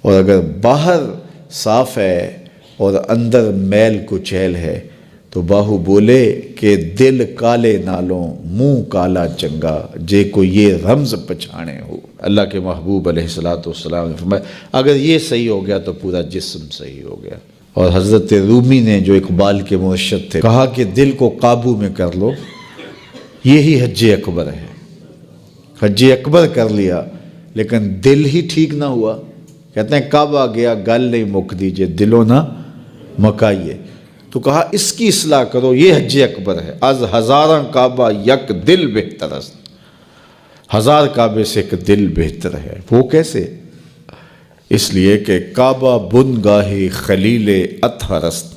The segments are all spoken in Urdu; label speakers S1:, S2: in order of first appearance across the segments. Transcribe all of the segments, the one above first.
S1: اور اگر باہر صاف ہے اور اندر میل کچیل ہے تو باہو بولے کہ دل کالے نالوں منہ کالا چنگا، جے کو یہ رمز پچھانے ہو۔ اللہ کے محبوب علیہ السلام نے فرمایا اگر یہ صحیح ہو گیا تو پورا جسم صحیح ہو گیا۔ اور حضرت رومی نے جو اقبال کے مرشد تھے کہا کہ دل کو قابو میں کر لو، یہی حج اکبر ہے۔ حج اکبر کر لیا لیکن دل ہی ٹھیک نہ ہوا، کہتے ہیں کعبہ گیا گل نہیں مک دیجئے دلوں نہ مکائیے، تو کہا اس کی اصلاح کرو، یہ حج اکبر ہے۔ از ہزاراں کعبہ یک دل بہتر است، ہزار کعبے سے ایک دل بہتر ہے۔ وہ کیسے؟ اس لیے کہ کعبہ بنگاہ خلیل اطہر است،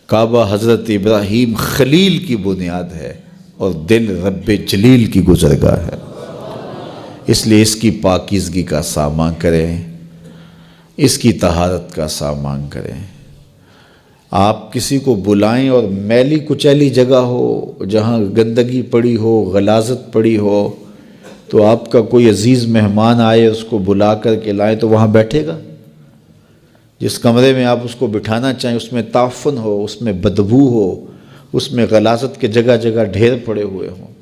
S1: کعبہ حضرت ابراہیم خلیل کی بنیاد ہے اور دل رب جلیل کی گزرگاہ ہے۔ اس لیے اس کی پاکیزگی کا سامان کریں، اس کی طہارت کا سامان کریں۔ آپ کسی کو بلائیں اور میلی کچیلی جگہ ہو، جہاں گندگی پڑی ہو، غلاظت پڑی ہو، تو آپ کا کوئی عزیز مہمان آئے اس کو بلا کر کے لائیں تو وہاں بیٹھے گا؟ جس کمرے میں آپ اس کو بٹھانا چاہیں اس میں تعفن ہو، اس میں بدبو ہو، اس میں غلاظت کے جگہ جگہ ڈھیر پڑے ہوئے ہوں،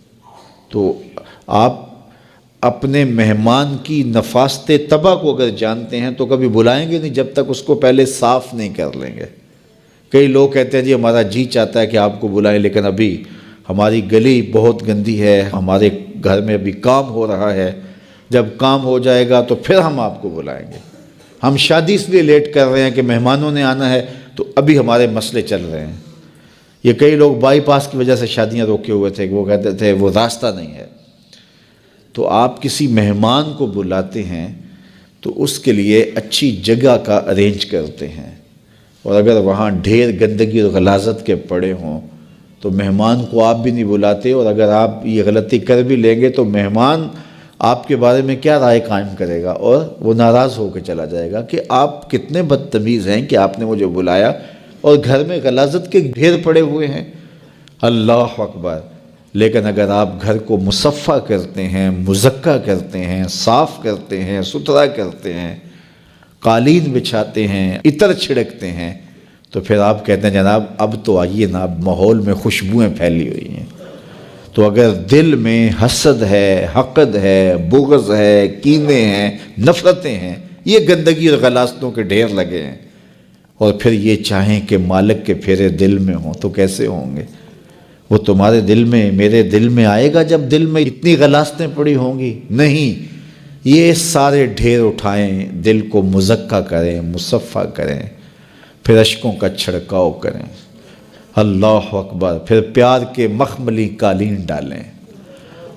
S1: تو آپ اپنے مہمان کی نفاست طبع کو اگر جانتے ہیں تو کبھی بلائیں گے نہیں جب تک اس کو پہلے صاف نہیں کر لیں گے۔ کئی لوگ کہتے ہیں جی ہمارا جی چاہتا ہے کہ آپ کو بلائیں لیکن ابھی ہماری گلی بہت گندی ہے، ہمارے گھر میں ابھی کام ہو رہا ہے، جب کام ہو جائے گا تو پھر ہم آپ کو بلائیں گے۔ ہم شادی اس لیے لیٹ کر رہے ہیں کہ مہمانوں نے آنا ہے تو ابھی ہمارے مسئلے چل رہے ہیں۔ یہ کئی لوگ بائی پاس کی وجہ سے شادیاں روکے ہوئے تھے، وہ کہتے تھے وہ راستہ نہیں ہے۔ تو آپ کسی مہمان کو بلاتے ہیں تو اس کے لیے اچھی جگہ کا ارینج کرتے ہیں، اور اگر وہاں ڈھیر گندگی اور غلاظت کے پڑے ہوں تو مہمان کو آپ بھی نہیں بلاتے، اور اگر آپ یہ غلطی کر بھی لیں گے تو مہمان آپ کے بارے میں کیا رائے قائم کرے گا، اور وہ ناراض ہو کے چلا جائے گا کہ آپ کتنے بدتمیز ہیں کہ آپ نے مجھے بلایا اور گھر میں غلاظت کے ڈھیر پڑے ہوئے ہیں۔ اللہ اکبر! لیکن اگر آپ گھر کو مصفح کرتے ہیں، مزکہ کرتے ہیں، صاف کرتے ہیں، ستھرا کرتے ہیں، قالین بچھاتے ہیں، عطر چھڑکتے ہیں، تو پھر آپ کہتے ہیں جناب اب تو آئیے نا، اب ماحول میں خوشبوئیں پھیلی ہوئی ہیں۔ تو اگر دل میں حسد ہے، حقد ہے، بغض ہے، کینے ہیں، نفرتیں ہیں، یہ گندگی اور غلاظتوں کے ڈھیر لگے ہیں، اور پھر یہ چاہیں کہ مالک کے پھیرے دل میں ہوں تو کیسے ہوں گے؟ وہ تمہارے دل میں، میرے دل میں آئے گا جب دل میں اتنی غلاظتیں پڑی ہوں گی؟ نہیں، یہ سارے ڈھیر اٹھائیں، دل کو مزکہ کریں، مصفح کریں، پھر اشکوں کا چھڑکاؤ کریں۔ اللہ اکبر! پھر پیار کے مخملی قالین ڈالیں۔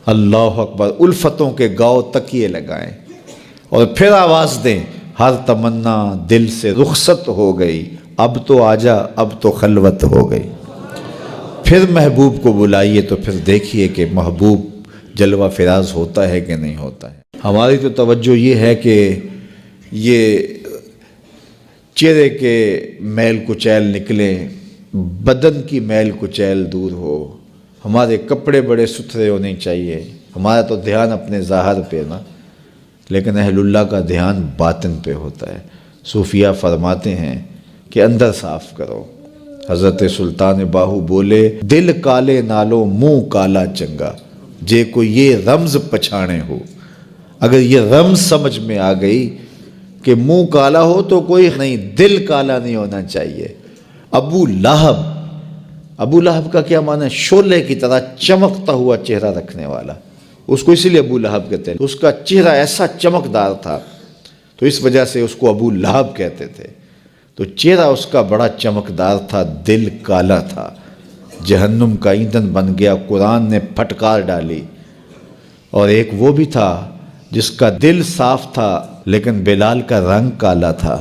S1: اللہ اکبر! الفتوں کے گاؤ تکیے لگائیں اور پھر آواز دیں، ہر تمنا دل سے رخصت ہو گئی، اب تو آجا، اب تو خلوت ہو گئی۔ پھر محبوب کو بلائیے تو پھر دیکھیے کہ محبوب جلوہ فراز ہوتا ہے کہ نہیں ہوتا ہے۔ ہماری تو توجہ یہ ہے کہ یہ چہرے کے میل کچیل نکلیں، بدن کی میل کچیل دور ہو، ہمارے کپڑے بڑے ستھرے ہونے چاہیے۔ ہمارا تو دھیان اپنے ظاہر پہ نا، لیکن اہل اللہ کا دھیان باطن پہ ہوتا ہے۔ صوفیہ فرماتے ہیں کہ اندر صاف کرو۔ حضرت سلطان باہو بولے دل کالے نالوں منہ کالا چنگا، جے کو یہ رمز پچھانے ہو۔ اگر یہ رمز سمجھ میں آ گئی کہ منہ کالا ہو تو کوئی نہیں، دل کالا نہیں ہونا چاہیے۔ ابو لہب کا کیا معنی ہے؟ شعلے کی طرح چمکتا ہوا چہرہ رکھنے والا، اس کو اسی لیے ابو لہب کہتے ہیں۔ اس کا چہرہ ایسا چمکدار تھا تو اس وجہ سے اس کو ابو لہب کہتے تھے۔ تو چہرہ اس کا بڑا چمکدار تھا، دل کالا تھا، جہنم کا ایندھن بن گیا، قرآن نے پھٹکار ڈالی۔ اور ایک وہ بھی تھا جس کا دل صاف تھا لیکن بلال کا رنگ کالا تھا،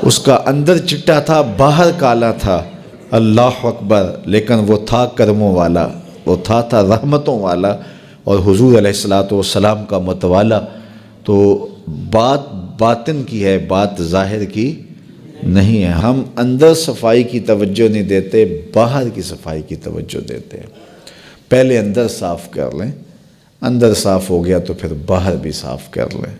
S1: اس کا اندر چٹا تھا، باہر کالا تھا۔ اللہ اکبر! لیکن وہ تھا کرموں والا، وہ تھا رحمتوں والا، اور حضور علیہ السلام کا متوالا۔ تو بات باطن کی ہے، بات ظاہر کی نہیں ہے۔ ہم اندر صفائی کی توجہ نہیں دیتے، باہر کی صفائی کی توجہ دیتے ہیں۔ پہلے اندر صاف کر لیں، اندر صاف ہو گیا تو پھر باہر بھی صاف کر لیں۔